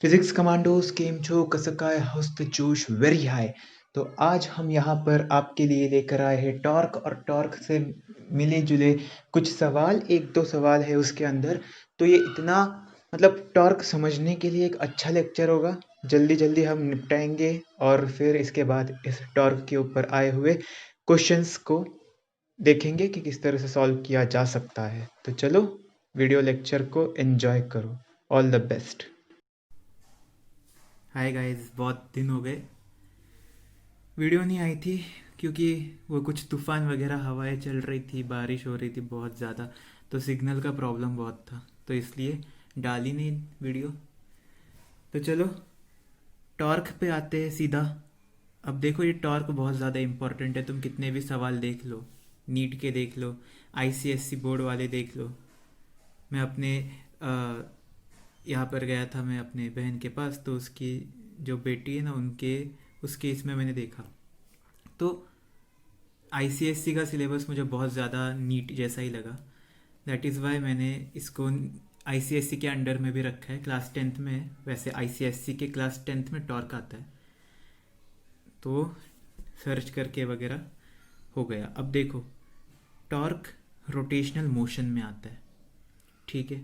Physics commandos केम छो कसकाय हस्त जोश वेरी हाई। तो आज हम यहाँ पर आपके लिए लेकर आए हैं टॉर्क और टॉर्क से मिले जुले कुछ सवाल। एक दो सवाल है उसके अंदर। तो ये इतना मतलब टॉर्क समझने के लिए एक अच्छा लेक्चर होगा। जल्दी जल्दी हम निपटाएंगे और फिर इसके बाद इस टॉर्क के ऊपर आए हुए क्वेश्चंस को देखेंगे कि किस तरह से सॉल्व किया जा सकता है। तो चलो वीडियो लेक्चर को एंजॉय करो। All the best. Hi guys, बहुत दिन हो गए वीडियो नहीं आई थी क्योंकि वो कुछ तूफ़ान वगैरह हवाएं चल रही थी, बारिश हो रही थी बहुत ज़्यादा। तो सिग्नल का प्रॉब्लम बहुत था, तो इसलिए डाल ही नहीं वीडियो। तो चलो टॉर्क पे आते हैं सीधा। अब देखो, ये टॉर्क बहुत ज़्यादा इम्पोर्टेंट है। तुम कितने भी सवाल देख लो, नीट के देख लो, आईसीएससी बोर्ड वाले देख लो। मैं अपने यहाँ पर गया था, मैं अपने बहन के पास, तो उसकी जो बेटी है ना, उनके उस केस में मैंने देखा। तो आईसीएससी का सिलेबस मुझे बहुत ज़्यादा नीट जैसा ही लगा। दैट इज़ वाई मैंने इसको आईसीएससी के अंडर में भी रखा है। क्लास टेंथ में, वैसे आईसीएससी के क्लास टेंथ में टॉर्क आता है, तो सर्च करके वगैरह हो गया। अब देखो, टॉर्क रोटेशनल मोशन में आता है, ठीक है।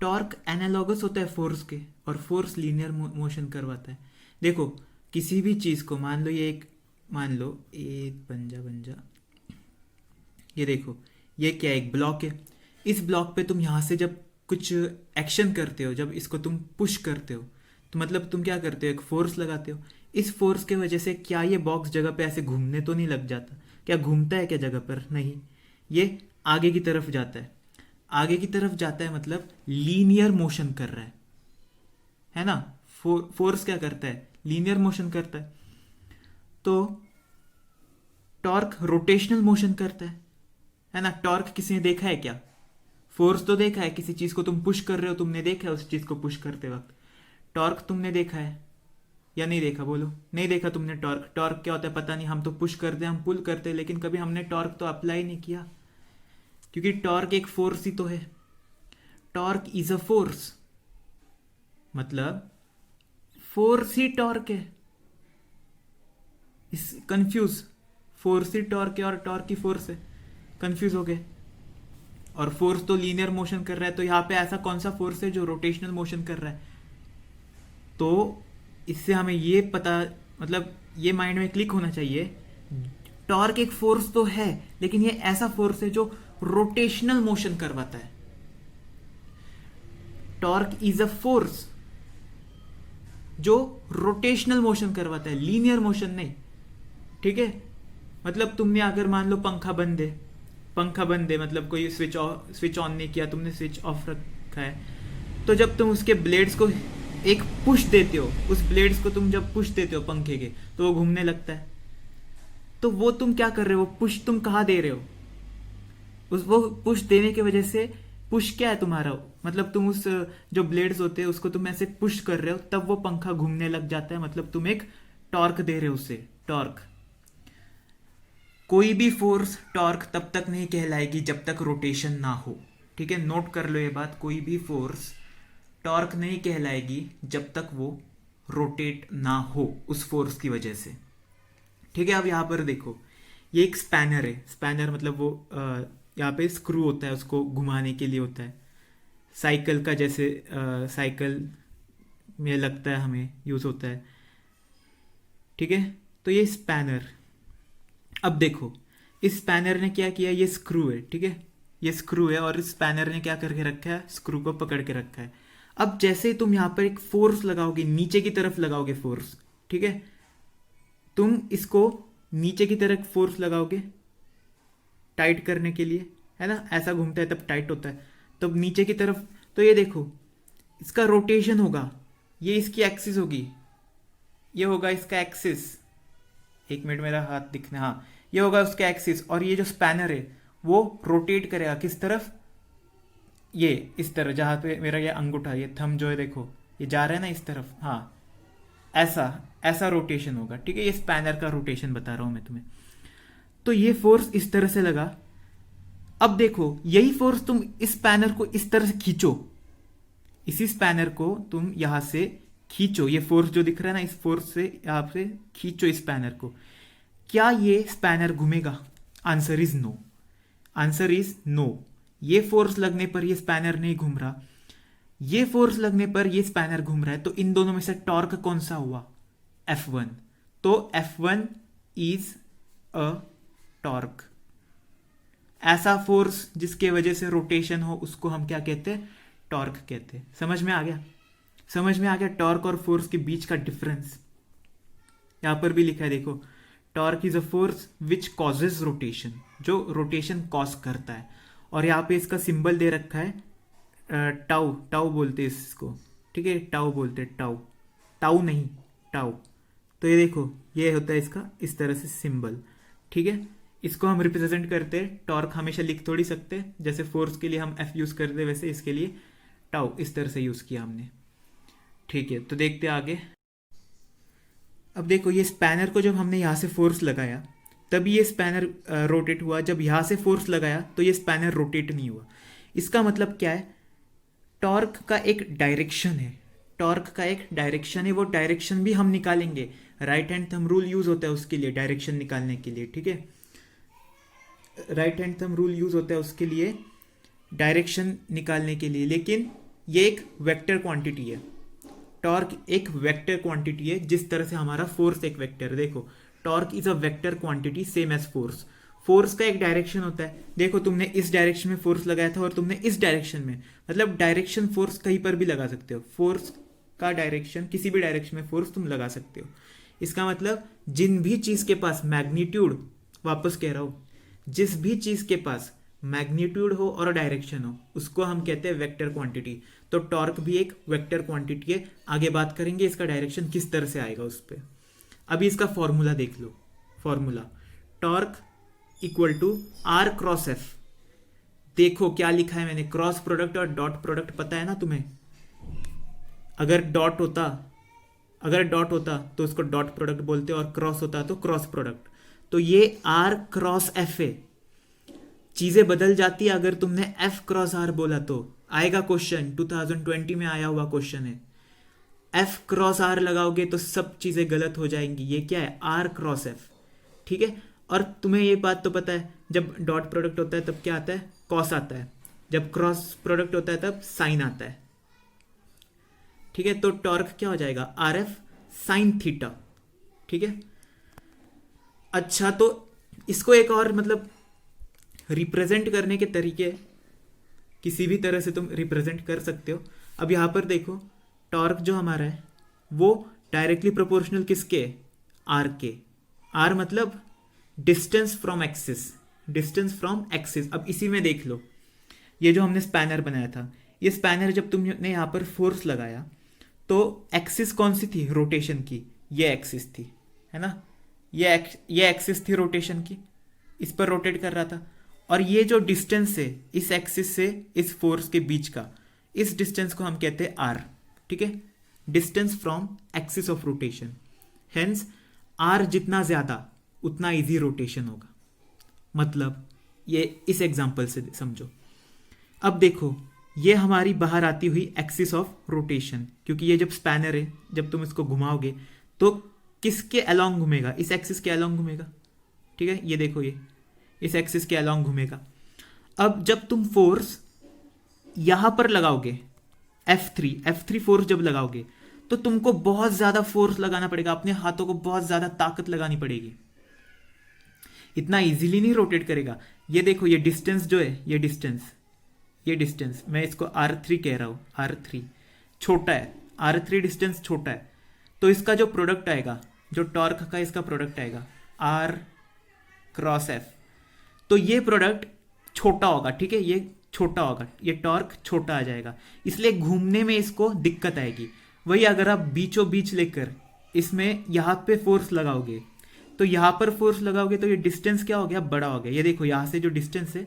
टॉर्क एनालॉगस होता है फोर्स के, और फोर्स लीनियर मोशन करवाता है। देखो, किसी भी चीज़ को मान लो, ये एक, मान लो एक बन जा, ये देखो, ये क्या है, एक ब्लॉक है। इस ब्लॉक पे तुम यहाँ से जब कुछ एक्शन करते हो, जब इसको तुम पुश करते हो, तो मतलब तुम क्या करते हो, एक फोर्स लगाते हो। इस फोर्स के वजह से क्या ये बॉक्स जगह पे ऐसे घूमने तो नहीं लग जाता? क्या घूमता है क्या जगह पर? नहीं, ये आगे की तरफ जाता है। आगे की तरफ जाता है मतलब लीनियर मोशन कर रहा है ना। फोर्स क्या करता है? लीनियर मोशन करता है। तो टॉर्क रोटेशनल मोशन करता है ना। टॉर्क किसी ने देखा है क्या? फोर्स तो देखा है, किसी चीज को तुम पुश कर रहे हो, तुमने देखा है उस चीज को पुश करते वक्त। टॉर्क तुमने देखा है या नहीं देखा? बोलो, नहीं देखा तुमने। टॉर्क, टॉर्क क्या होता है पता नहीं। हम तो पुश करते हैं, हम पुल करते हैं, लेकिन कभी हमने टॉर्क तो अप्लाई नहीं किया, क्योंकि टॉर्क एक फोर्स ही तो है। टॉर्क इज अ फोर्स, मतलब फोर्स ही टॉर्क है। इस कंफ्यूज, फोर्स ही टॉर्क है और टॉर्क ही फोर्स है, कंफ्यूज हो गए। और फोर्स तो लीनियर मोशन कर रहा है, तो यहाँ पे ऐसा कौन सा फोर्स है जो रोटेशनल मोशन कर रहा है? तो इससे हमें ये पता, मतलब ये माइंड में क्लिक होना चाहिए, टॉर्क एक फोर्स तो है, लेकिन ये ऐसा फोर्स है जो रोटेशनल मोशन करवाता है। टॉर्क इज अ फोर्स जो रोटेशनल मोशन करवाता है, लीनियर मोशन नहीं, ठीक है। मतलब तुमने अगर मान लो पंखा बंद है, मतलब कोई स्विच ऑन नहीं किया, तुमने स्विच ऑफ रखा है, तो जब तुम उसके ब्लेड्स को एक पुश देते हो, उस ब्लेड्स को तुम जब पुश देते हो पंखे के, तो वो घूमने लगता है। तो वो तुम क्या कर रहे हो? पुश तुम कहाँ दे रहे हो? उस वो पुश देने की वजह से, पुश क्या है तुम्हारा, मतलब तुम उस जो ब्लेड्स होते हैं उसको तुम ऐसे पुश कर रहे हो, तब वो पंखा घूमने लग जाता है, मतलब तुम एक टॉर्क दे रहे हो उसे, टॉर्क। कोई भी फोर्स टॉर्क तब तक नहीं कहलाएगी जब तक रोटेशन ना हो, ठीक है। नोट कर लो ये बात, कोई भी फोर्स टॉर्क नहीं कहलाएगी जब तक वो रोटेट ना हो उस फोर्स की वजह से, ठीक है। अब यहाँ पर देखो, ये एक स्पैनर है। स्पैनर मतलब वो यहाँ पे स्क्रू होता है, उसको घुमाने के लिए होता है। साइकिल का जैसे साइकिल में लगता है, हमें यूज़ होता है, ठीक है। तो ये स्पैनर, अब देखो, इस स्पैनर ने क्या किया, ये स्क्रू है, ठीक है। ये स्क्रू है और इस स्पैनर ने क्या करके रखा है, स्क्रू को पकड़ के रखा है। अब जैसे ही तुम यहाँ पर एक फोर्स लगाओगे, नीचे की तरफ लगाओगे फोर्स, ठीक है। तुम इसको नीचे की तरफ फोर्स लगाओगे टाइट करने के लिए, है ना। ऐसा घूमता है तब टाइट होता है, तब नीचे की तरफ। तो ये देखो, इसका रोटेशन होगा, ये इसकी एक्सिस होगी, ये होगा इसका एक्सिस। एक मिनट, मेरा हाथ दिखना, हाँ, ये होगा उसका एक्सिस। और ये जो स्पैनर है वो रोटेट करेगा किस तरफ? ये इस तरफ, जहाँ पे मेरा ये अंगूठा, ये थंब जो है, देखो ये जा रहा है ना इस तरफ, हाँ। ऐसा ऐसा रोटेशन होगा, ठीक है। ये स्पैनर का रोटेशन बता रहा हूँ मैं तुम्हें। तो ये फोर्स इस तरह से लगा। अब देखो, यही फोर्स तुम इस स्पैनर को इस तरह से खींचो, इसी स्पैनर को तुम यहां से खींचो, ये फोर्स जो दिख रहा है ना, इस फोर्स से आप से खींचो स्पैनर को, क्या ये स्पैनर घूमेगा? Answer is no. Answer is no. ये फोर्स लगने पर ये स्पैनर नहीं घूम रहा, ये फोर्स लगने पर ये स्पैनर घूम रहा है, तो इन दोनों में से टॉर्क कौन सा हुआ? F1। तो F1 इज अ टॉर्क। ऐसा फोर्स जिसके वजह से रोटेशन हो उसको हम क्या कहते हैं? टॉर्क कहते हैं। समझ में आ गया? समझ में आ गया टॉर्क और फोर्स के बीच का डिफरेंस? यहां पर भी लिखा है देखो, torque is a force which causes rotation, जो रोटेशन कॉज करता है। और यहाँ पे इसका सिंबल दे रखा है टाउ, टाउ बोलते हैं इसको, ठीक है, टाउ बोलते हैं, टाउ, टाउ नहीं, टाउ। तो ये देखो, ये होता है इसका इस तरह से सिंबल, ठीक है। इसको हम रिप्रेजेंट करते हैं, टॉर्क हमेशा लिख थोड़ी सकते, जैसे फोर्स के लिए हम एफ यूज करते हैं वैसे इसके लिए टाउ इस तरह से यूज किया हमने, ठीक है। तो देखते हैं आगे। अब देखो, ये स्पैनर को जब हमने यहाँ से फोर्स लगाया तभी ये स्पैनर रोटेट हुआ, जब यहाँ से फोर्स लगाया तो ये स्पैनर रोटेट नहीं हुआ। इसका मतलब क्या है? टॉर्क का एक डायरेक्शन है, टॉर्क का एक डायरेक्शन है, वो डायरेक्शन भी हम निकालेंगे। Right hand thumb rule use होता है उसके लिए, डायरेक्शन निकालने के लिए, ठीक है। Right hand thumb rule use होता है उसके लिए, डायरेक्शन निकालने के लिए। लेकिन ये एक वेक्टर क्वांटिटी है, टॉर्क एक वेक्टर क्वांटिटी है, जिस तरह से हमारा फोर्स एक वेक्टर है। देखो, torque is a vector quantity same as force. Force का एक डायरेक्शन होता है, देखो तुमने इस डायरेक्शन में फोर्स लगाया था और तुमने इस डायरेक्शन में, मतलब डायरेक्शन फोर्स कहीं पर भी लगा सकते हो, फोर्स का डायरेक्शन किसी भी डायरेक्शन में फोर्स तुम लगा सकते हो। इसका मतलब जिन भी चीज के पास मैग्नीट्यूड, वापस कह रहा हूं, जिस भी चीज के पास मैग्नीट्यूड हो और डायरेक्शन हो उसको हम कहते हैं वेक्टर क्वांटिटी। तो टॉर्क भी एक वेक्टर क्वांटिटी है। आगे बात करेंगे इसका डायरेक्शन किस तरह से आएगा उस पर। अभी इसका फॉर्मूला देख लो, formula torque equal to R cross F. देखो क्या लिखा है मैंने, क्रॉस प्रोडक्ट और डॉट प्रोडक्ट पता है ना तुम्हें? अगर डॉट होता तो उसको डॉट प्रोडक्ट बोलते और क्रॉस होता तो क्रॉस प्रोडक्ट। तो ये आर क्रॉस एफ है। चीजें बदल जाती है अगर तुमने एफ क्रॉस आर बोला तो। आएगा क्वेश्चन, 2020 में आया हुआ क्वेश्चन है। एफ क्रॉस आर लगाओगे तो सब चीजें गलत हो जाएंगी। ये क्या है? आर क्रॉस एफ, ठीक है। और तुम्हें ये बात तो पता है, जब डॉट प्रोडक्ट होता है तब क्या आता है? कॉस आता है। जब क्रॉस प्रोडक्ट होता है तब साइन आता है, ठीक है। तो टॉर्क क्या हो जाएगा? आर एफ साइन थीटा, ठीक है। अच्छा, तो इसको एक और मतलब रिप्रेजेंट करने के तरीके, किसी भी तरह से तुम रिप्रेजेंट कर सकते हो। अब यहां पर देखो, टॉर्क जो हमारा है वो डायरेक्टली प्रोपोर्शनल किसके? आर के। आर मतलब distance from axis, distance from axis. अब इसी में देख लो, ये जो हमने स्पैनर बनाया था, ये स्पैनर जब तुमने यहां पर फोर्स लगाया तो एक्सिस कौन सी थी रोटेशन की? ये एक्सिस थी, है ना। ये एक्सिस थी रोटेशन की, इस पर रोटेट कर रहा था। और ये जो डिस्टेंस है इस एक्सिस से इस फोर्स के बीच का, इस डिस्टेंस को हम कहते हैं आर, ठीक है। Distance from axis of rotation. Hence R जितना ज्यादा उतना इजी रोटेशन होगा। मतलब ये इस एग्जांपल से समझो। अब देखो, ये हमारी बाहर आती हुई एक्सिस ऑफ रोटेशन, क्योंकि ये जब स्पैनर है, जब तुम इसको घुमाओगे तो किसके अलोंग घूमेगा? इस एक्सिस के अलोंग घूमेगा, ठीक है। ये देखो, ये इस एक्सिस के अलोंग घूमेगा। अब जब तुम फोर्स यहां पर लगाओगे, F3 फोर्स जब लगाओगे तो तुमको बहुत ज्यादा फोर्स लगाना पड़ेगा, अपने हाथों को बहुत ज्यादा ताकत लगानी पड़ेगी। इतना इजीली नहीं रोटेट करेगा। ये देखो, ये डिस्टेंस जो है, ये डिस्टेंस मैं इसको R3 कह रहा हूं। R3 छोटा है, R3 डिस्टेंस छोटा है, तो इसका जो प्रोडक्ट आएगा, जो टॉर्क का इसका प्रोडक्ट आएगा R क्रॉस F, तो ये प्रोडक्ट छोटा होगा, ठीक है। ये छोटा होगा, ये टॉर्क छोटा आ जाएगा, इसलिए घूमने में इसको दिक्कत आएगी। वही अगर आप बीचों बीच लेकर इसमें यहां पे फोर्स लगाओगे, तो यहां पर फोर्स लगाओगे तो ये डिस्टेंस क्या हो गया? बड़ा हो गया। ये देखो, यहां से जो डिस्टेंस है,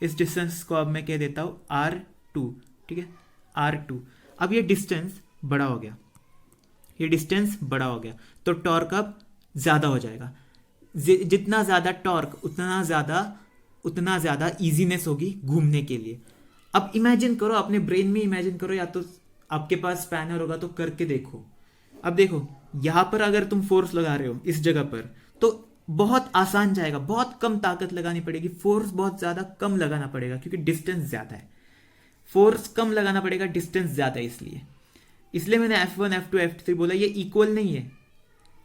इस डिस्टेंस को अब मैं कह देता हूं R2, ठीक है, R2। अब ये डिस्टेंस बड़ा हो गया, ये डिस्टेंस बड़ा हो गया, तो टॉर्क अब ज्यादा हो जाएगा। जितना ज्यादा टॉर्क उतना ज्यादा इजीनेस होगी घूमने के लिए। अब इमेजिन करो, अपने ब्रेन में इमेजिन करो, या तो आपके पास स्पैनर होगा तो करके देखो। अब देखो, यहाँ पर अगर तुम फोर्स लगा रहे हो इस जगह पर, तो बहुत आसान जाएगा, बहुत कम ताकत लगानी पड़ेगी, फोर्स बहुत ज़्यादा कम लगाना पड़ेगा क्योंकि डिस्टेंस ज़्यादा है। फोर्स कम लगाना पड़ेगा, डिस्टेंस ज़्यादा है, इसलिए इसलिए मैंने F1 F2 F3 बोला। ये इक्वल नहीं है,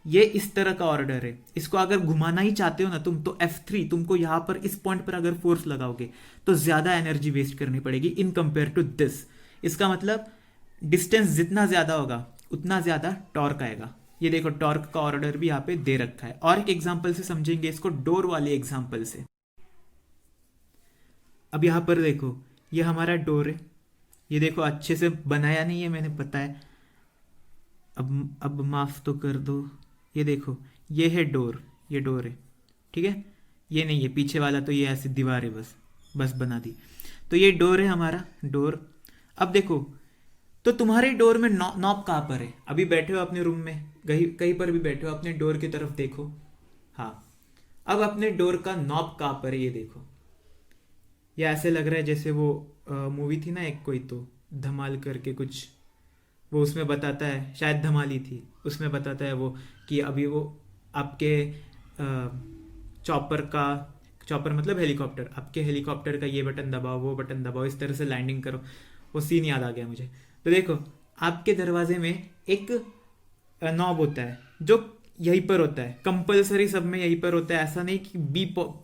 ये इस तरह का ऑर्डर है। इसको अगर घुमाना ही चाहते हो ना तुम, तो F3 तुमको यहाँ पर इस पॉइंट पर अगर फोर्स लगाओगे तो ज़्यादा एनर्जी वेस्ट करनी पड़ेगी इन कंपेयर टू दिस। इसका मतलब डिस्टेंस जितना ज़्यादा होगा उतना ज़्यादा टॉर्क आएगा। ये देखो, टॉर्क का ऑर्डर भी यहाँ पे दे रखा है। और एक एग्जाम्पल से समझेंगे इसको, डोर वाले एग्जाम्पल से। अब यहाँ पर देखो, ये हमारा डोर है। ये देखो, अच्छे से बनाया नहीं है मैंने, पता है। अब माफ़ तो कर दो। ये देखो, ये है डोर, ये डोर है, ठीक है। ये नहीं है पीछे वाला, तो ये ऐसी दीवार है, बस बस बना दी। तो ये डोर है हमारा, डोर। अब देखो, तो तुम्हारे डोर में नॉब कहाँ पर है? अभी बैठे हो अपने रूम में, कहीं कहीं पर भी बैठे हो, अपने डोर की तरफ देखो। हाँ, अब अपने डोर का नॉब कहाँ पर है ये देखो। ये ऐसे लग रहा है जैसे वो मूवी थी ना एक, कोई तो धमाल करके कुछ, वो उसमें बताता है, शायद धमाली थी, उसमें बताता है वो कि अभी वो आपके चॉपर का, चॉपर मतलब हेलीकॉप्टर, आपके हेलीकॉप्टर का ये बटन दबाओ, वो बटन दबाओ, इस तरह से लैंडिंग करो। वो सीन याद आ गया मुझे। तो देखो, आपके दरवाजे में एक नॉब होता है जो यहीं पर होता है, कंपलसरी सब में यहीं पर होता है, ऐसा नहीं कि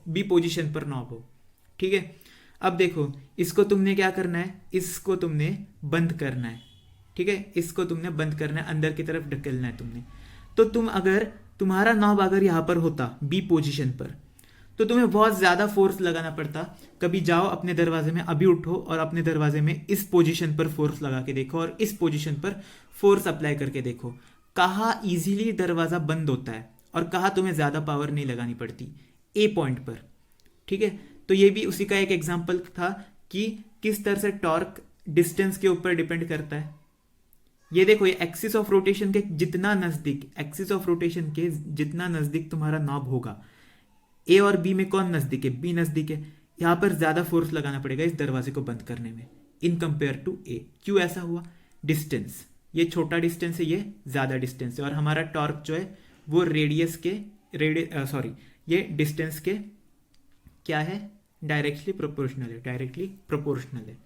बी पोजीशन पर नॉब हो, ठीक है। अब देखो, इसको तुमने क्या करना है, इसको तुमने बंद करना है, ठीक है। इसको तुमने बंद करना है, अंदर की तरफ ढकेलना है तुमने। तो तुम अगर, तुम्हारा नॉब अगर यहाँ पर होता बी पोजीशन पर, तो तुम्हें बहुत ज़्यादा फोर्स लगाना पड़ता। कभी जाओ अपने दरवाजे में, अभी उठो और अपने दरवाजे में इस पोजीशन पर फोर्स लगा के देखो और इस पोजीशन पर फोर्स अप्लाई करके देखो, कहाँ इजीली दरवाज़ा बंद होता है और कहाँ तुम्हें ज़्यादा पावर नहीं लगानी पड़ती, ए पॉइंट पर, ठीक है। तो ये भी उसी का एक एग्जाम्पल था कि किस तरह से टॉर्क डिस्टेंस के ऊपर डिपेंड करता है। ये देखो, ये एक्सिस ऑफ रोटेशन के जितना नज़दीक, एक्सिस ऑफ रोटेशन के जितना नज़दीक तुम्हारा नॉब होगा, ए और बी में कौन नज़दीक है? बी नज़दीक है। यहाँ पर ज़्यादा फोर्स लगाना पड़ेगा इस दरवाजे को बंद करने में इन कंपेयर टू ए। क्यों ऐसा हुआ? डिस्टेंस, ये छोटा डिस्टेंस है, ये ज़्यादा डिस्टेंस है, और हमारा टॉर्क जो है वो रेडियस के ये डिस्टेंस के क्या है? डायरेक्टली प्रोपोर्शनल है, डायरेक्टली प्रोपोर्शनल है,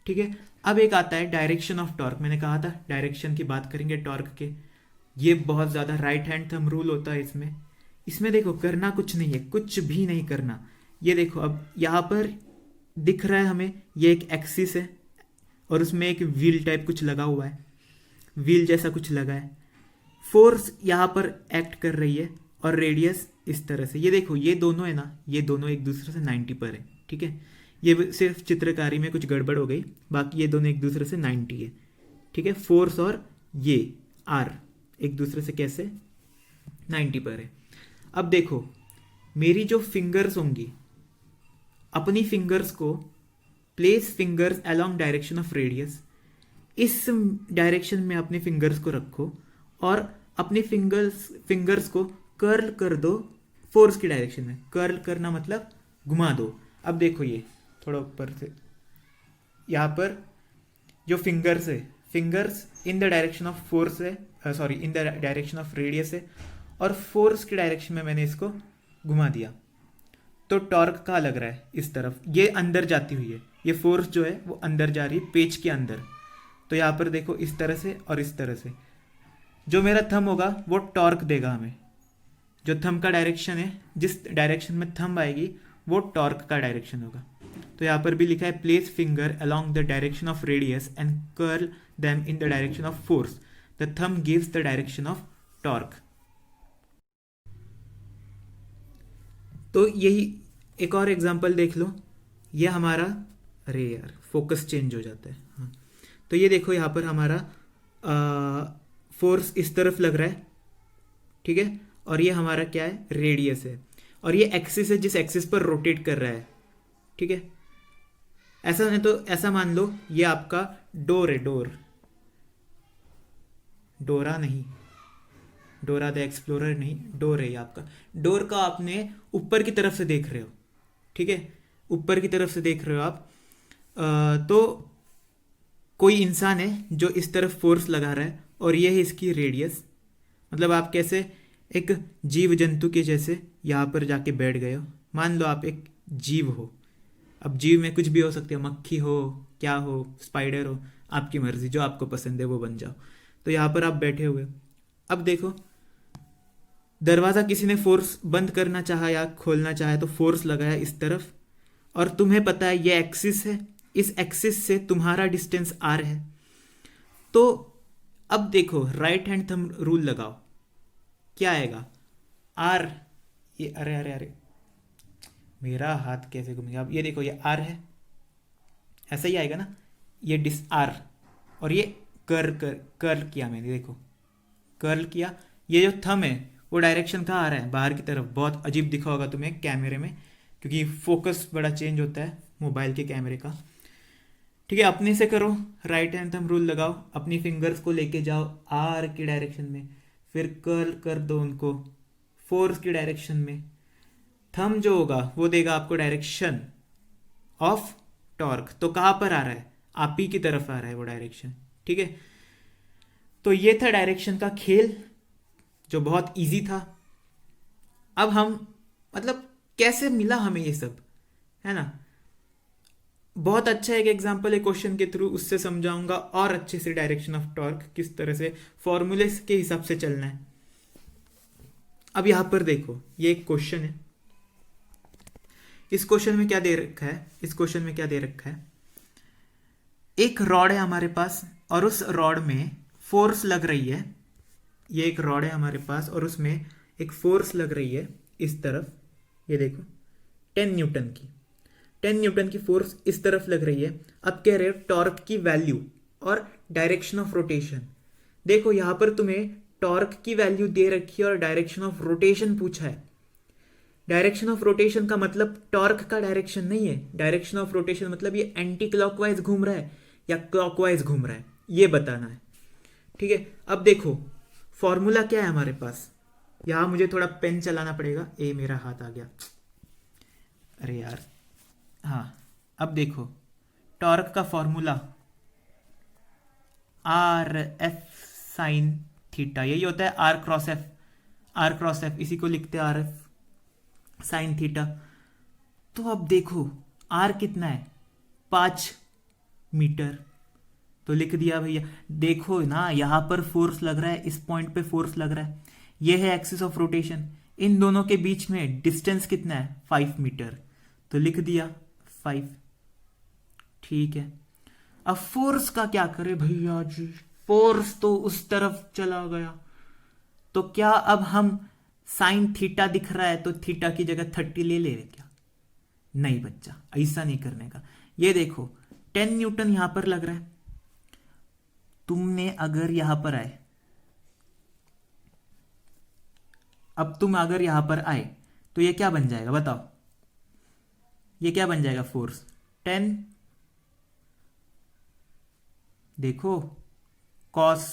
ठीक है। अब एक आता है डायरेक्शन ऑफ टॉर्क। मैंने कहा था डायरेक्शन की बात करेंगे टॉर्क के। ये बहुत ज़्यादा राइट हैंड थंब रूल होता है इसमें। इसमें देखो, करना कुछ नहीं है, कुछ भी नहीं करना। ये देखो, अब यहाँ पर दिख रहा है हमें, ये एक एक्सिस है और उसमें एक व्हील टाइप कुछ लगा हुआ है, व्हील जैसा कुछ लगा है। फोर्स यहाँ पर एक्ट कर रही है और रेडियस इस तरह से। ये देखो, ये दोनों है ना, ये दोनों एक दूसरे से 90 पर है, ठीक है। ये सिर्फ चित्रकारी में कुछ गड़बड़ हो गई, बाकी ये दोनों एक दूसरे से 90 है, ठीक है। फोर्स और ये आर एक दूसरे से कैसे 90 पर है। अब देखो, मेरी जो फिंगर्स होंगी, अपनी फिंगर्स को place fingers along direction of radius, इस डायरेक्शन में अपने फिंगर्स को रखो और अपने फिंगर्स को कर्ल कर दो फोर्स की डायरेक्शन में। कर्ल करना मतलब घुमा दो। अब देखो, ये थोड़ा ऊपर से, यहाँ पर जो फिंगर्स है, fingers in the direction of force है, in the direction of radius है, और फोर्स की डायरेक्शन में मैंने इसको घुमा दिया। तो टॉर्क कहाँ लग रहा है? इस तरफ, ये अंदर जाती हुई है, ये फोर्स जो है वो अंदर जा रही है, पेज के अंदर। तो यहाँ पर देखो, इस तरह से और इस तरह से। जो मेरा थंब होगा वो टॉर्क देगा हमें। जो थंब का डायरेक्शन है, जिस डायरेक्शन में थंब आएगी वो टॉर्क का डायरेक्शन होगा। तो यहाँ पर भी लिखा है, place finger along the direction of radius and curl them in the direction of force, the thumb gives the direction of torque. तो यही एक और एग्जांपल देख लो। ये हमारा, अरे यार फोकस चेंज हो जाता है, हाँ। तो ये देखो, यहाँ पर हमारा फोर्स इस तरफ लग रहा है, ठीक है, और ये हमारा क्या है? रेडियस है, और ये एक्सिस है जिस एक्सिस पर रोटेट कर रहा है, ठीक है। ऐसा नहीं तो ऐसा मान लो, ये आपका डोर है, डोरा नहीं, डोरा द एक्सप्लोरर नहीं, डोर है ये आपका। डोर का आपने ऊपर की तरफ से देख रहे हो, ठीक है, ऊपर की तरफ से देख रहे हो आप। तो कोई इंसान है जो इस तरफ फोर्स लगा रहा है और ये है इसकी रेडियस। मतलब आप कैसे एक जीव जंतु के जैसे यहाँ पर जाके बैठ गए हो। मान लो आप एक जीव हो। अब जीव में कुछ भी हो सकते हो, मक्खी हो, क्या हो, स्पाइडर हो, आपकी मर्जी, जो आपको पसंद है वो बन जाओ। तो यहाँ पर आप बैठे हुए हो। अब देखो, दरवाज़ा किसी ने फोर्स बंद करना चाहा या खोलना चाहा तो फोर्स लगाया इस तरफ, और तुम्हें पता है ये एक्सिस है, इस एक्सिस से तुम्हारा डिस्टेंस आर है। तो अब देखो, राइट हैंड थंब रूल लगाओ, क्या आएगा? आर, ये अरे अरे अरे मेरा हाथ कैसे घूमेगा? अब ये देखो, ये आर है, ऐसा ही आएगा ना, ये डिस आर, और ये कर्ल किया मैंने, देखो कर्ल किया। ये जो थंब है वो डायरेक्शन कहाँ आ रहा है? बाहर की तरफ। बहुत अजीब दिखा होगा तुम्हें कैमरे में, क्योंकि फोकस बड़ा चेंज होता है मोबाइल के कैमरे का। ठीक है, अपने से करो, राइट हैंड थंब रूल लगाओ, अपनी फिंगर्स को लेके जाओ आर की डायरेक्शन में, फिर कर्ल कर दो उनको फोर्स की डायरेक्शन में। थंब जो होगा वो देगा आपको डायरेक्शन ऑफ टॉर्क। तो कहाँ पर आ रहा है? आप ही की तरफ आ रहा है वो डायरेक्शन। ठीक है, तो ये था डायरेक्शन का खेल, जो बहुत इजी था। अब हम, मतलब कैसे मिला हमें ये सब, है ना? बहुत अच्छा एक एग्जांपल है क्वेश्चन के थ्रू, उससे समझाऊंगा और अच्छे से डायरेक्शन ऑफ टॉर्क किस तरह से फॉर्मूले के हिसाब से चलना है। अब यहां पर देखो, ये एक क्वेश्चन है। इस क्वेश्चन में क्या दे रखा है? इस क्वेश्चन में क्या दे रखा है? एक रॉड है हमारे पास, और उस रॉड में फोर्स लग रही है। ये एक रॉड है हमारे पास और उसमें एक फोर्स लग रही है इस तरफ, ये देखो 10 न्यूटन की। 10 न्यूटन की फोर्स इस तरफ लग रही है। अब कह रहे हो टॉर्क की वैल्यू और डायरेक्शन ऑफ रोटेशन। देखो यहां पर तुम्हें टॉर्क की वैल्यू दे रखी है और डायरेक्शन ऑफ रोटेशन पूछा है। डायरेक्शन ऑफ रोटेशन का मतलब टॉर्क का डायरेक्शन नहीं है। डायरेक्शन ऑफ रोटेशन मतलब ये एंटी क्लॉकवाइज घूम रहा है या क्लॉकवाइज घूम रहा है, ये बताना है। ठीक है, अब देखो फॉर्मूला क्या है हमारे पास। यहां मुझे थोड़ा पेन चलाना पड़ेगा, ए मेरा हाथ आ गया, अरे यार। हाँ, अब देखो टॉर्क का formula R F sine theta, यही होता है R cross F. R cross F इसी को लिखते हैं आर एफ साइन थीटा। तो अब देखो आर कितना है? 5 मीटर। तो लिख दिया भैया। देखो ना, यहां पर फोर्स लग रहा है, इस पॉइंट पे फोर्स लग रहा है, ये है एक्सिस ऑफ रोटेशन। इन दोनों के बीच में डिस्टेंस कितना है? 5 मीटर। तो लिख दिया 5। ठीक है, अब फोर्स का क्या करे भैया जी? फोर्स तो उस तरफ चला गया। तो क्या अब हम साइन थीटा दिख रहा है तो थीटा की जगह 30 ले ले क्या? नहीं बच्चा, ऐसा नहीं करने का। ये देखो 10 न्यूटन यहां पर लग रहा है। तुमने अगर यहां पर आए, अब तुम अगर यहां पर आए तो ये क्या बन जाएगा बताओ? ये क्या बन जाएगा? फोर्स 10, देखो कॉस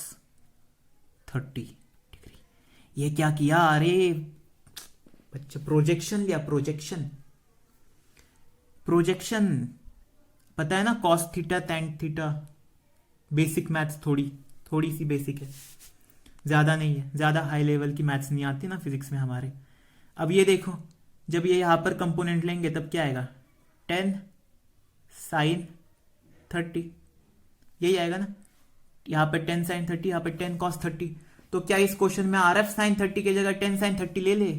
30 डिग्री। ये क्या किया? अरे बच्चा प्रोजेक्शन लिया, प्रोजेक्शन। प्रोजेक्शन पता है ना, cos theta tan theta. Basic maths थोड़ी सी बेसिक है, ज़्यादा नहीं है, ज़्यादा हाई लेवल की मैथ्स नहीं आती ना फिजिक्स में हमारे। अब ये देखो, जब ये यहाँ पर कंपोनेंट लेंगे तब क्या आएगा? 10 साइन 30, यही आएगा ना। यहाँ पे 10 साइन 30, यहाँ पे 10 कॉस 30। तो क्या इस क्वेश्चन में आर एफ साइन 30 की जगह 10 साइन 30 ले ले?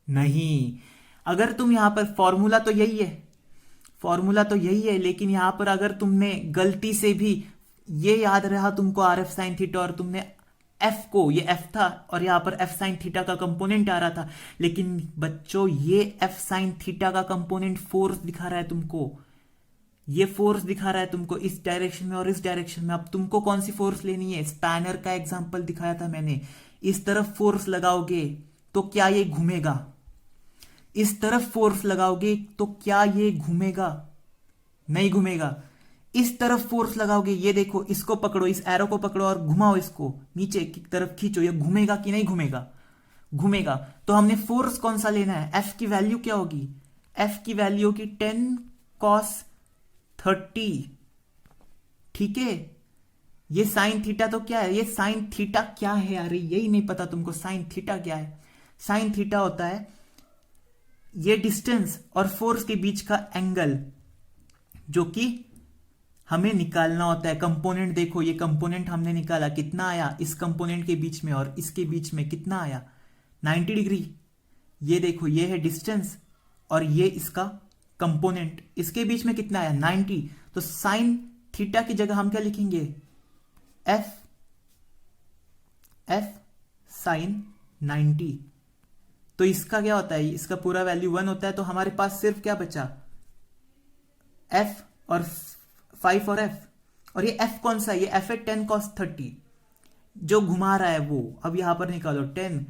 नहीं। अगर तुम यहां पर फॉर्मूला तो यही है, फॉर्मूला तो यही है, लेकिन यहां पर अगर तुमने गलती से भी ये याद रहा तुमको आर एफ साइन थीटा, और तुमने एफ को, ये एफ था और यहां पर एफ साइन थीटा का कंपोनेंट आ रहा था, लेकिन बच्चों ये एफ साइन थीटा का कंपोनेंट फोर्स दिखा रहा है तुमको। ये फोर्स दिखा रहा है तुमको इस डायरेक्शन में और इस डायरेक्शन में। अब तुमको कौन सी फोर्स लेनी है? स्पैनर का एग्जांपल दिखाया था मैंने। इस तरफ फोर्स लगाओगे तो क्या ये घूमेगा? इस तरफ फोर्स लगाओगे तो क्या ये घूमेगा? नहीं घूमेगा। इस तरफ फोर्स लगाओगे, ये देखो, इसको पकड़ो, इस एरो को पकड़ो और घुमाओ, इसको नीचे की तरफ खींचो, ये घूमेगा कि नहीं घूमेगा? घूमेगा। तो हमने फोर्स कौन सा लेना है? एफ की वैल्यू क्या होगी? एफ की वैल्यू होगी 10 कॉस 30। ठीक है, ये साइन थीटा तो क्या है, ये साइन थीटा क्या है, अरे यही नहीं पता तुमको साइन थीटा क्या है। साइन थीटा होता है ये डिस्टेंस और फोर्स के बीच का एंगल जो कि हमें निकालना होता है। कंपोनेंट देखो, ये कंपोनेंट हमने निकाला, कितना आया इस कंपोनेंट के बीच में और इसके बीच में कितना आया 90 डिग्री। ये देखो ये है डिस्टेंस और ये इसका कंपोनेंट, इसके बीच में कितना आया 90। तो साइन थीटा की जगह हम क्या लिखेंगे, एफ साइन 90। तो इसका क्या होता है, इसका पूरा वैल्यू 1 होता है। तो हमारे पास सिर्फ क्या बचा, एफ और 5 और एफ। और ये एफ कौन सा है, ये एफ है 10 cos 30 जो घुमा रहा है वो। अब यहां पर निकालो 10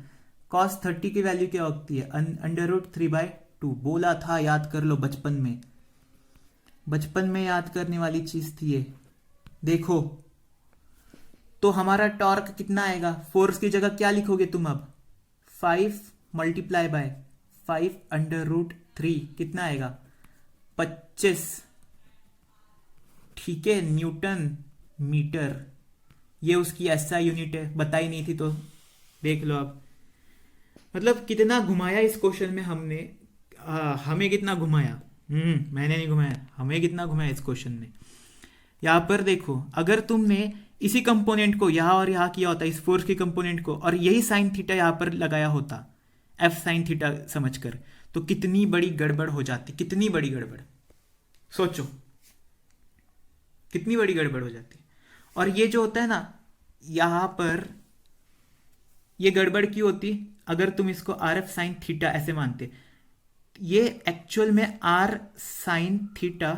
cos 30 की वैल्यू क्या होती है, √3/2। बोला था याद कर लो बचपन में, बचपन में याद करने वाली चीज थी ये। देखो तो हमारा टॉर्क कितना आएगा, फोर्स की जगह क्या लिखोगे तुम अब, 5 × 5 √3 कितना आएगा 25, ठीक है, न्यूटन मीटर। ये उसकी एसआई यूनिट है, बताई नहीं थी तो देख लो अब। मतलब कितना घुमाया इस क्वेश्चन में हमने, हमें कितना घुमाया, मैंने नहीं घुमाया, हमें कितना घुमाया इस क्वेश्चन में। यहां पर देखो अगर तुमने इसी कंपोनेंट को यहां और यहां किया होता, इस फोर्स के कंपोनेंट को, और यही साइन थीटा यहां पर लगाया होता एफ साइन थीटा समझकर, तो कितनी बड़ी गड़बड़ हो जाती, कितनी बड़ी गड़बड़, सोचो कितनी बड़ी गड़बड़ हो जाती। और ये जो होता है ना यहां पर, ये गड़बड़ क्यों होती, अगर तुम इसको आर एफ साइन थीटा ऐसे मानते, ये एक्चुअल में आर साइन थीटा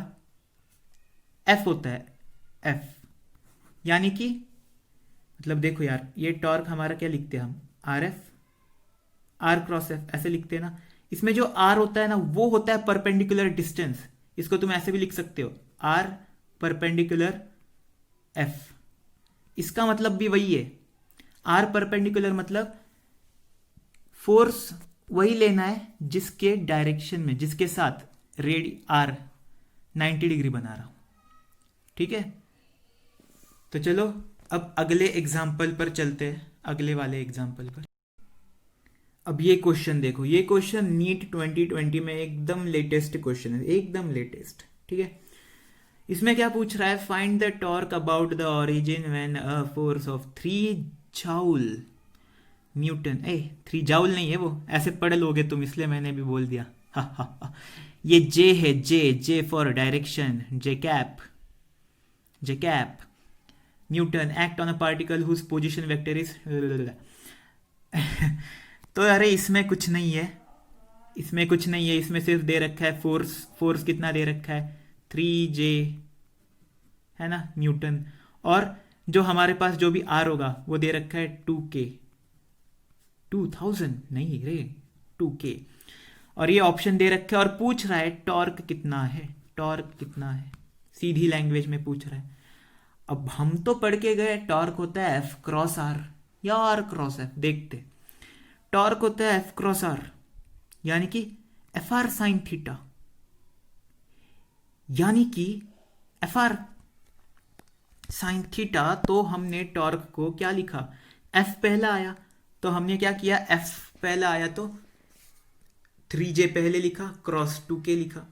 एफ होता है, एफ यानी कि मतलब देखो यार, ये टॉर्क हमारा क्या लिखते हैं हम, R F R cross F ऐसे लिखते हैं ना। इसमें जो आर होता है ना वो होता है परपेंडिकुलर डिस्टेंस, इसको तुम ऐसे भी लिख सकते हो आर परपेंडिकुलर एफ। इसका मतलब भी वही है, आर परपेंडिकुलर मतलब फोर्स वही लेना है जिसके डायरेक्शन में, जिसके साथ रेडी आर 90 डिग्री बना रहा हूं, ठीक है। तो चलो अब अगले एग्जाम्पल पर चलते हैं, अगले वाले एग्जाम्पल पर। अब ये क्वेश्चन देखो, ये क्वेश्चन नीट 2020 में एकदम लेटेस्ट क्वेश्चन है, एकदम लेटेस्ट, ठीक है। इसमें क्या पूछ रहा है, find the torque about the origin when a force of 3 joule Newton. 3 joule नहीं है वो, ऐसे पढ़ लोगे तुम, इसलिए मैंने भी बोल दिया। ये जे है, J for direction, J cap Newton act on a particle whose position vector is तो अरे इसमें कुछ नहीं है, इसमें कुछ नहीं है, इसमें सिर्फ दे रखा है फोर्स कितना दे रखा है 3J है ना न्यूटन, और जो हमारे पास जो भी आर होगा वो दे रखा है 2K 2000 नहीं रे 2K, और ये ऑप्शन दे रखा है और पूछ रहा है टॉर्क कितना है, टॉर्क कितना है, सीधी लैंग्वेज में पूछ रहा है। अब हम तो पढ़ के गए टॉर्क होता है F क्रॉस R या R क्रॉस F, देखते टॉर्क होता है F क्रॉस R यानी कि FR साइन थीटा, यानी कि FR साइन थीटा। तो हमने टॉर्क को क्या लिखा, F पहला आया तो हमने क्या किया, F पहला आया तो 3J पहले लिखा, क्रॉस 2K लिखा।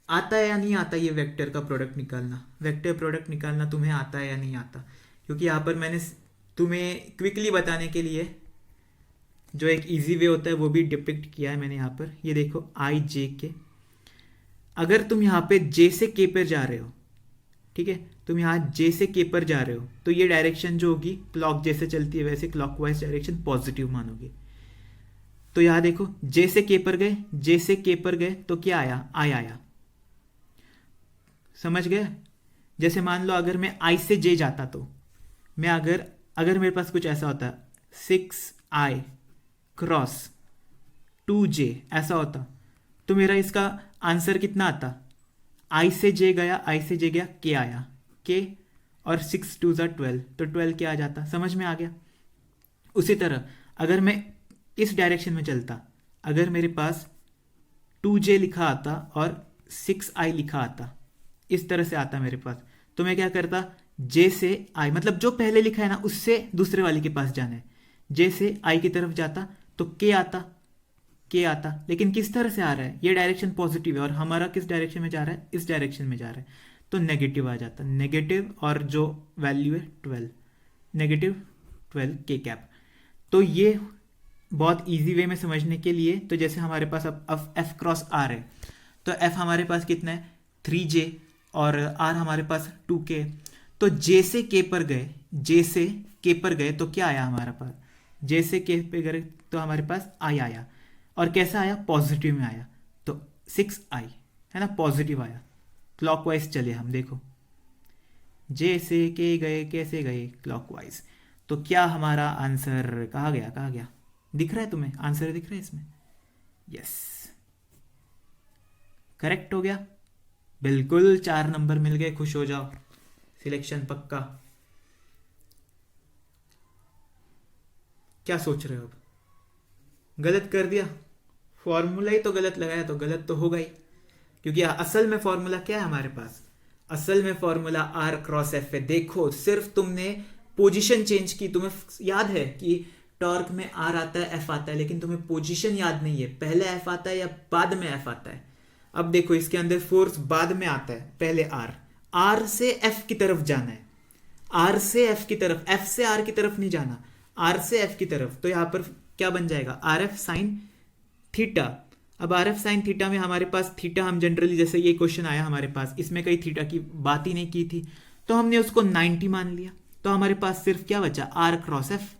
आता है या नहीं आता ये वेक्टर का प्रोडक्ट निकालना, वेक्टर प्रोडक्ट निकालना तुम्हें आता है या नहीं आता, क्योंकि यहाँ पर मैंने तुम्हें क्विकली बताने के लिए जो एक इजी वे होता है वो भी डिपिक्ट किया है मैंने यहाँ पर। ये देखो IJK, अगर तुम यहाँ पे J से K पर जा रहे हो, ठीक है, तुम यहाँ J से K पर जा रहे हो तो ये डायरेक्शन जो होगी क्लॉक जैसे चलती है वैसे क्लॉकवाइज डायरेक्शन पॉजिटिव मानोगे। तो यहाँ देखो J से K पर गए, J से K पर गए तो क्या आया, I आया, समझ गए। जैसे मान लो अगर मैं I से J जाता तो मैं अगर मेरे पास कुछ ऐसा होता 6I क्रॉस 2J ऐसा होता तो मेरा इसका आंसर कितना आता, I से J गया, I से J गया, K आया, K और 6 2 12 तो 12 क्या आ जाता, समझ में आ गया। उसी तरह अगर मैं इस डायरेक्शन में चलता, अगर मेरे पास 2J लिखा आता और 6I लिखा आता, इस तरह से आता मेरे पास, तो मैं क्या करता, जे से आई, मतलब जो पहले लिखा है ना उससे दूसरे वाले के पास जाना है। जे से आई की तरफ जाता तो के आता, के आता, लेकिन किस तरह से आ रहा है, ये डायरेक्शन पॉजिटिव है और हमारा किस डायरेक्शन में जा रहा है, इस डायरेक्शन में जा रहा है, तो नेगेटिव आ जाता, नेगेटिव, और जो वैल्यू है 12, नेगेटिव 12 के कैप। तो ये बहुत इजी वे में समझने के लिए, तो जैसे हमारे पास अब एफ क्रॉस आर है, तो एफ हमारे पास कितना है 3J और आर हमारे पास 2K। तो जे से के पर गए, जे से के पर गए तो क्या आया हमारे पास, जे से के पे गए तो हमारे पास आई आया, और कैसा आया, पॉजिटिव में आया, तो 6I है ना, पॉजिटिव आया। क्लॉकवाइज चले हम, देखो जे से के गए, कैसे गए, क्लॉकवाइज। तो क्या हमारा आंसर कहाँ गया, कहाँ गया, दिख रहा है तुम्हें, आंसर दिख रहा है इसमें, यस करेक्ट हो गया, बिल्कुल 4 नंबर मिल गए, खुश हो जाओ, सिलेक्शन पक्का। क्या सोच रहे हो अब, गलत कर दिया, फॉर्मूला ही तो गलत लगाया, तो गलत तो होगा ही, क्योंकि असल में फॉर्मूला क्या है हमारे पास, असल में फॉर्मूला आर क्रॉस एफ है। देखो सिर्फ तुमने पोजीशन चेंज की, तुम्हें याद है कि टॉर्क में आर आता है एफ आता है, लेकिन तुम्हें पोजीशन याद नहीं है, पहले एफ आता है या बाद में एफ आता है। अब देखो इसके अंदर फोर्स बाद में आता है, पहले आर, आर से एफ की तरफ जाना है, आर से एफ की तरफ, एफ से आर की तरफ नहीं जाना, आर से एफ की तरफ। तो यहां पर क्या बन जाएगा, आर एफ साइन थीटा। अब आर एफ साइन थीटा में हमारे पास थीटा, हम जनरली जैसे ये क्वेश्चन आया हमारे पास, इसमें कहीं थीटा की बात ही नहीं की थी, तो हमने उसको 90 मान लिया, तो हमारे पास सिर्फ क्या बचा, आर क्रॉस एफ।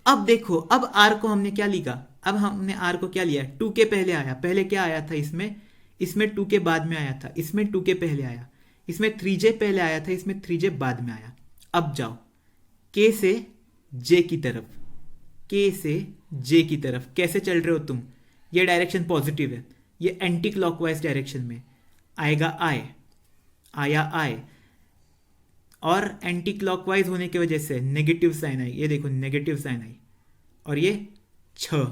अब देखो, अब आर को हमने क्या लिखा, अब हमने आर को क्या लिया, 2K पहले आया, पहले क्या आया था इसमें, इसमें 2K बाद में आया था, इसमें 2K पहले आया, इसमें 3J पहले आया था, इसमें 3J बाद में आया। अब जाओ K से J की तरफ, K से J की तरफ कैसे चल रहे हो तुम, ये डायरेक्शन पॉजिटिव है, ये एंटी क्लॉकवाइज डायरेक्शन में आएगा, आया आई, और एंटी क्लॉकवाइज होने की वजह से नेगेटिव साइन आई, ये देखो नेगेटिव साइन आई, और ये 6,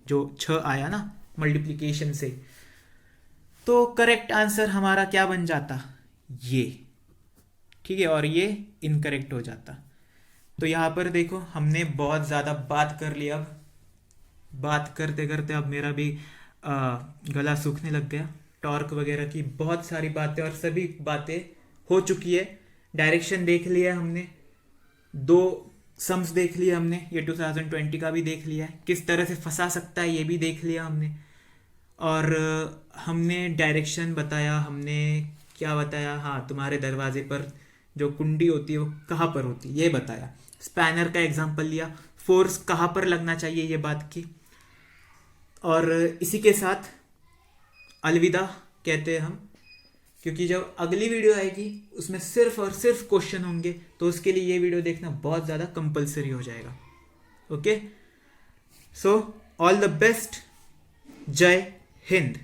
जो 6 आया ना मल्टीप्लिकेशन से, तो करेक्ट आंसर हमारा क्या बन जाता, ये, ठीक है, और ये इनकरेक्ट हो जाता। तो यहाँ पर देखो हमने बहुत ज़्यादा बात कर ली, अब बात करते करते अब मेरा भी गला सूखने लग गया, टॉर्क वगैरह की बहुत सारी बातें और सभी बातें हो चुकी है, डायरेक्शन देख लिया हमने, 2 सम्स देख लिया हमने, ये 2020 का भी देख लिया है, किस तरह से फंसा सकता है ये भी देख लिया हमने, और हमने डायरेक्शन बताया, हमने क्या बताया, हाँ तुम्हारे दरवाजे पर जो कुंडी होती है वो कहाँ पर होती है ये बताया, स्पैनर का एग्जांपल लिया, फोर्स कहाँ पर लगना चाहिए ये बात की, और इसी के साथ अलविदा कहते हैं हम, क्योंकि जब अगली वीडियो आएगी उसमें सिर्फ और सिर्फ क्वेश्चन होंगे, तो उसके लिए ये वीडियो देखना बहुत ज़्यादा कंपलसरी हो जाएगा। Okay, so all the best, जय हिंद।